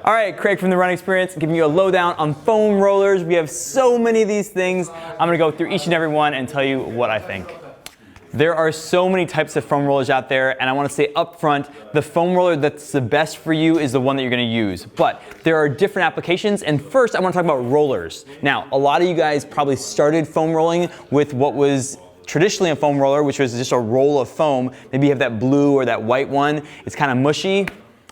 All right, Craig from the Run Experience, giving you a lowdown on foam rollers. We have so many of these things. I'm gonna go through each and every one and tell you what I think. There are so many types of foam rollers out there, and I wanna say up front, the foam roller that's the best for you is the one that you're gonna use. But there are different applications, and first I wanna talk about rollers. Now, a lot of you guys probably started foam rolling with what was traditionally a foam roller, which was just a roll of foam. Maybe you have that blue or that white one. It's kind of mushy.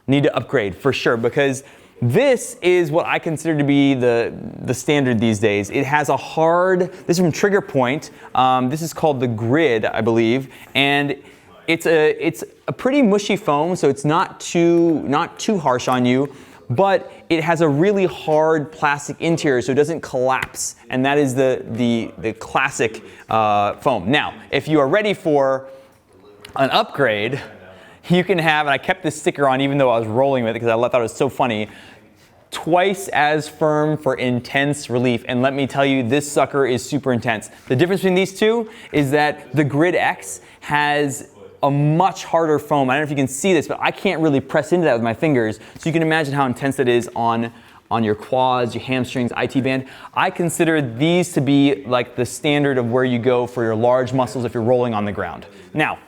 Need to upgrade for sure, because this is what I consider to be the standard these days. It has a hard, this is from Triggerpoint. This is called the Grid, I believe, and it's a pretty mushy foam, so it's not too harsh on you, but it has a really hard plastic interior, so it doesn't collapse, and that is the classic foam. Now, if you are ready for an upgrade, you can have, and I kept this sticker on even though I was rolling with it because I thought it was so funny, twice as firm for intense relief. And let me tell you, this sucker is super intense. The difference between these two is that the Grid X has a much harder foam. I don't know if you can see this, but I can't really press into that with my fingers. So you can imagine how intense it is on your quads, your hamstrings, IT band. I consider these to be like the standard of where you go for your large muscles if you're rolling on the ground. Now,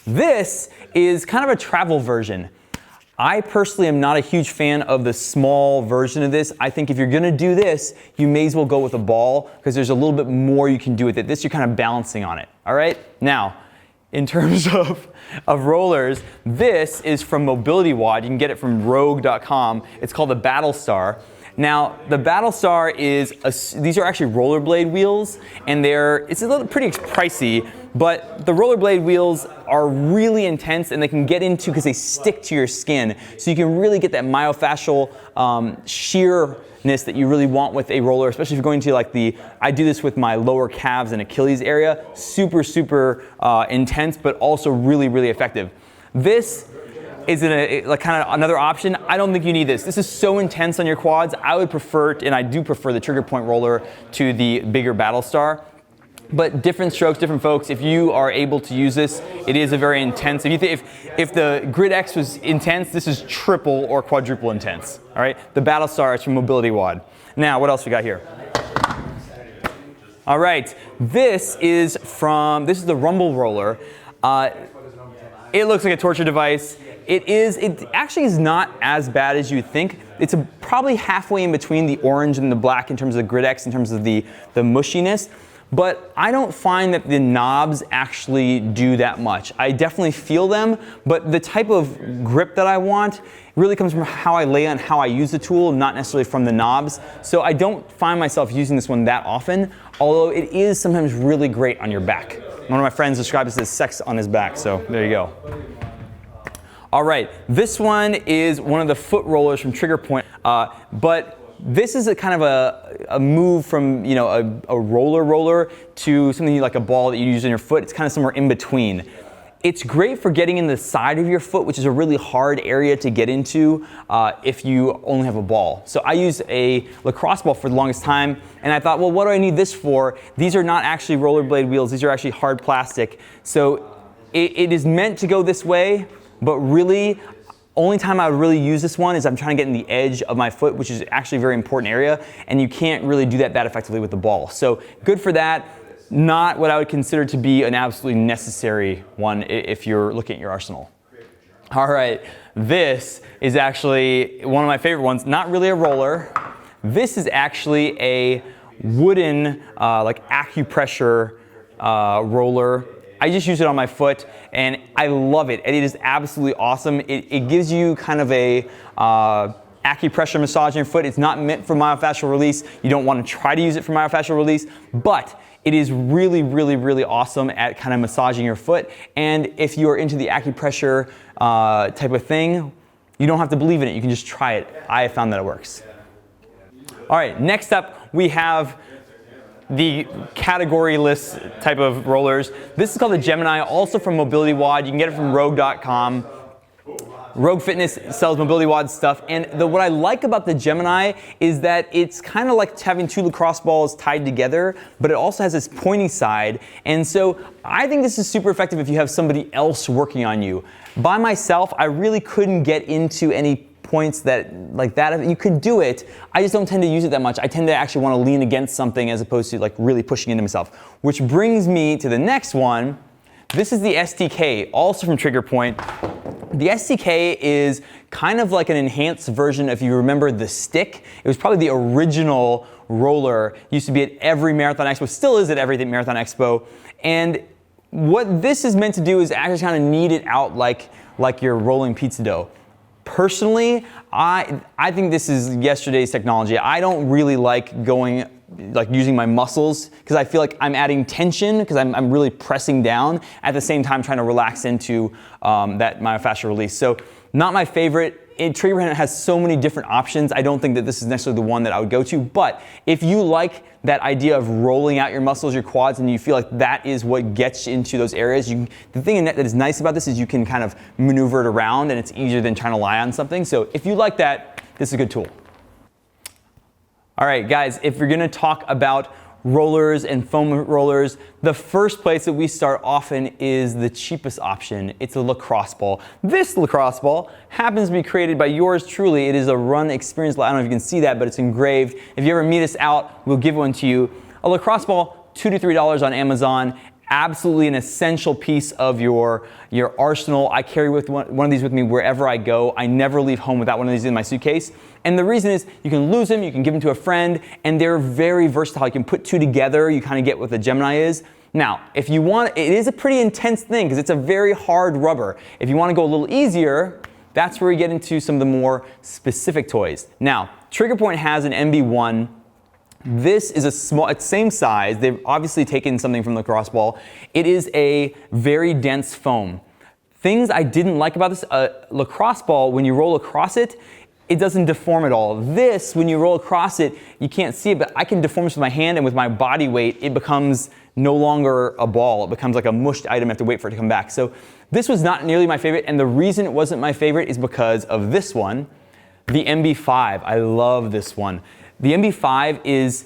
this is kind of a travel version. I personally am not a huge fan of the small version of this. I think if you're gonna do this, you may as well go with a ball because there's a little bit more you can do with it. This, you're kind of balancing on it, all right? Now, in terms of rollers, this is from Mobility WOD. You can get it from rogue.com. It's called the Battlestar. Now, the Battlestar is, these are actually rollerblade wheels, and it's a little pretty pricey, but the rollerblade wheels are really intense, and they can get into, because they stick to your skin, so you can really get that myofascial sheerness that you really want with a roller, especially if you're going to like I do this with my lower calves and Achilles area, super, super intense, but also really, really effective. This is like kind of another option. I don't think you need this. This is so intense on your quads. I would prefer, and I do prefer the Triggerpoint roller to the bigger Battlestar. But different strokes, different folks. If you are able to use this, it is a very intense. If the Grid X was intense, this is triple or quadruple intense. All right. The Battlestar is from Mobility WOD. Now, what else we got here? All right. This is the Rumble roller. It looks like a torture device. It actually is not as bad as you think. It's probably halfway in between the orange and the black in terms of the Grid X, in terms of the mushiness. But I don't find that the knobs actually do that much. I definitely feel them, but the type of grip that I want really comes from how I lay on, how I use the tool, not necessarily from the knobs. So I don't find myself using this one that often, although it is sometimes really great on your back. One of my friends describes this as sex on his back, so there you go. All right, this one is one of the foot rollers from Triggerpoint, but this is a kind of a move from a roller to something like a ball that you use on your foot. It's kind of somewhere in between. It's great for getting in the side of your foot, which is a really hard area to get into if you only have a ball. So I used a lacrosse ball for the longest time, and I thought, well, what do I need this for? These are not actually rollerblade wheels. These are actually hard plastic. So it is meant to go this way, but really, only time I would really use this one is I'm trying to get in the edge of my foot, which is actually a very important area, and you can't really do that effectively with the ball. So good for that. Not what I would consider to be an absolutely necessary one if you're looking at your arsenal. All right, this is actually one of my favorite ones. Not really a roller. This is actually a wooden like acupressure roller. I just use it on my foot, and I love it. And it is absolutely awesome. It gives you kind of a acupressure massage in your foot. It's not meant for myofascial release. You don't want to try to use it for myofascial release, but it is really, really, really awesome at kind of massaging your foot. And if you are into the acupressure type of thing, you don't have to believe in it. You can just try it. I have found that it works. All right, next up we have the category-less type of rollers. This is called the Gemini, also from Mobility WOD. You can get it from rogue.com. Rogue Fitness sells Mobility WOD stuff, and what I like about the Gemini is that it's kind of like having two lacrosse balls tied together, but it also has this pointy side, and so I think this is super effective if you have somebody else working on you. By myself, I really couldn't get into any points that like that, you can do it. I just don't tend to use it that much. I tend to actually want to lean against something as opposed to like really pushing into myself. Which brings me to the next one. This is the SDK, also from Triggerpoint. The SDK is kind of like an enhanced version, if you remember the stick. It was probably the original roller, used to be at every Marathon Expo, still is at every Marathon Expo. And what this is meant to do is actually kind of knead it out like you're rolling pizza dough. Personally, I think this is yesterday's technology. I don't really like using my muscles because I feel like I'm adding tension because I'm really pressing down at the same time trying to relax into that myofascial release. So not my favorite. Triggerpoint has so many different options. I don't think that this is necessarily the one that I would go to, but if you like that idea of rolling out your muscles, your quads, and you feel like that is what gets you into those areas, the thing that is nice about this is you can kind of maneuver it around and it's easier than trying to lie on something. So if you like that, this is a good tool. All right, guys, if you're gonna talk about rollers and foam rollers, the first place that we start often is the cheapest option. It's a lacrosse ball. This lacrosse ball happens to be created by yours truly. It is a Run Experience. I don't know if you can see that, but it's engraved. If you ever meet us out, we'll give one to you. A lacrosse ball, $2 to $3 on Amazon. Absolutely an essential piece of your arsenal. I carry one of these with me wherever I go. I never leave home without one of these in my suitcase. And the reason is you can lose them, you can give them to a friend, and they're very versatile. You can put two together, you kind of get what the Gemini is. Now, if you want, it is a pretty intense thing because it's a very hard rubber. If you want to go a little easier, that's where we get into some of the more specific toys. Now, Triggerpoint has an MB1. This is a small, it's same size. They've obviously taken something from the lacrosse ball. It is a very dense foam. Things I didn't like about this, lacrosse ball, when you roll across it, it doesn't deform at all. This, when you roll across it, you can't see it, but I can deform this with my hand, and with my body weight, it becomes no longer a ball. It becomes like a mushed item. I have to wait for it to come back. So this was not nearly my favorite, and the reason it wasn't my favorite is because of this one, the MB5. I love this one. The MB5 is,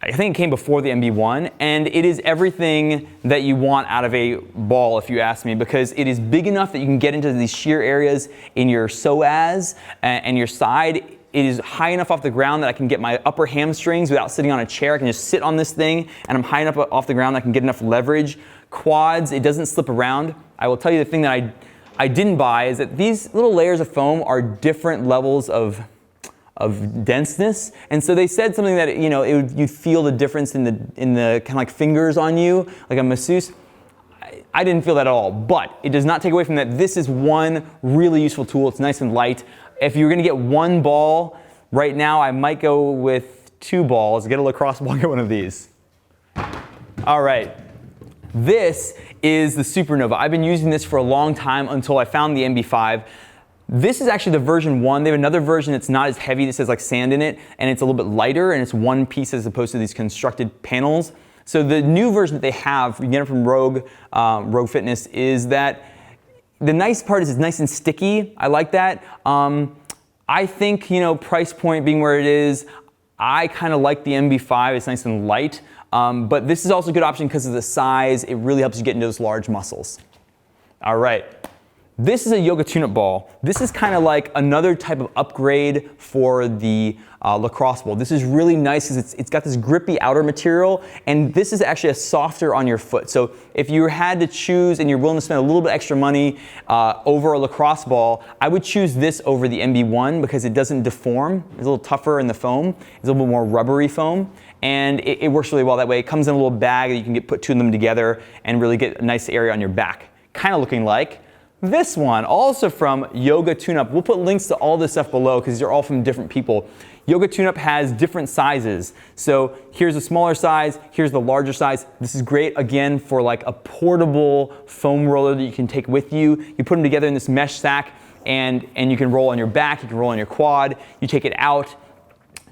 I think it came before the MB1, and it is everything that you want out of a ball, if you ask me, because it is big enough that you can get into these sheer areas in your psoas and your side. It is high enough off the ground that I can get my upper hamstrings without sitting on a chair. I can just sit on this thing, and I'm high enough off the ground that I can get enough leverage. Quads, it doesn't slip around. I will tell you the thing that I didn't buy is that these little layers of foam are different levels of denseness, and so they said something that you'd feel the difference in the kind of like fingers on you, like a masseuse. I didn't feel that at all, but it does not take away from that. This is one really useful tool. It's nice and light. If you're going to get one ball right now, I might go with 2 balls. Get a lacrosse ball, get one of these. All right. This is the Supernova. I've been using this for a long time until I found the MB5. This is actually the version 1. They have another version that's not as heavy. This has like sand in it, and it's a little bit lighter, and it's one piece as opposed to these constructed panels. So the new version that they have, you get it from Rogue Fitness, is that the nice part is it's nice and sticky. I like that. I think, price point being where it is, I kind of like the MB5. It's nice and light. But this is also a good option because of the size. It really helps you get into those large muscles. All right. This is a yoga tune-up ball. This is kind of like another type of upgrade for the lacrosse ball. This is really nice because it's got this grippy outer material, and this is actually a softer on your foot. So if you had to choose and you're willing to spend a little bit extra money over a lacrosse ball, I would choose this over the MB1 because it doesn't deform. It's a little tougher in the foam. It's a little bit more rubbery foam, and it works really well that way. It comes in a little bag that you can put 2 of them together and really get a nice area on your back. Kind of looking like this one, also from Yoga Tune-Up. We'll put links to all this stuff below because they're all from different people. Yoga Tune-Up has different sizes. So here's a smaller size, here's the larger size. This is great, again, for like a portable foam roller that you can take with you. You put them together in this mesh sack, and you can roll on your back, you can roll on your quad, you take it out.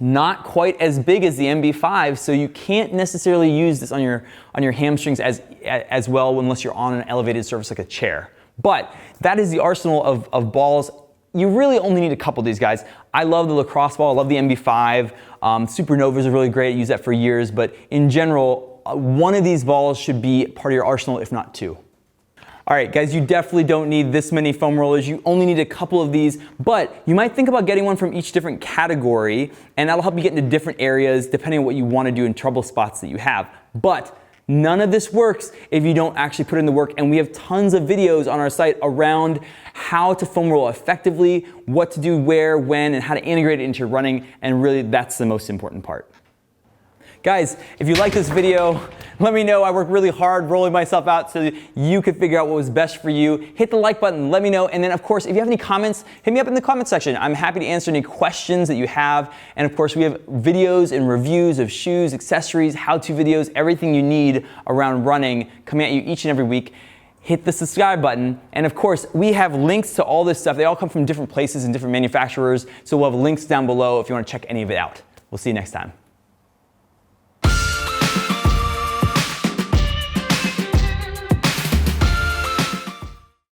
Not quite as big as the MB5, so you can't necessarily use this on your hamstrings as well unless you're on an elevated surface like a chair. But that is the arsenal of balls. You really only need a couple of these guys. I love the lacrosse ball. I love the MB5. Supernovas are really great. I use that for years. But in general, one of these balls should be part of your arsenal, if not 2. All All right, guys, you definitely don't need this many foam rollers. You only need a couple of these, but you might think about getting one from each different category, and that'll help you get into different areas depending on what you want to do in trouble spots that you have. But none of this works if you don't actually put in the work, and we have tons of videos on our site around how to foam roll effectively, what to do where, when, and how to integrate it into your running, and really that's the most important part. Guys, if you like this video, let me know. I worked really hard rolling myself out so that you could figure out what was best for you. Hit the like button, let me know. And then of course, if you have any comments, hit me up in the comment section. I'm happy to answer any questions that you have. And of course, we have videos and reviews of shoes, accessories, how-to videos, everything you need around running coming at you each and every week. Hit the subscribe button. And of course, we have links to all this stuff. They all come from different places and different manufacturers. So we'll have links down below if you want to check any of it out. We'll see you next time.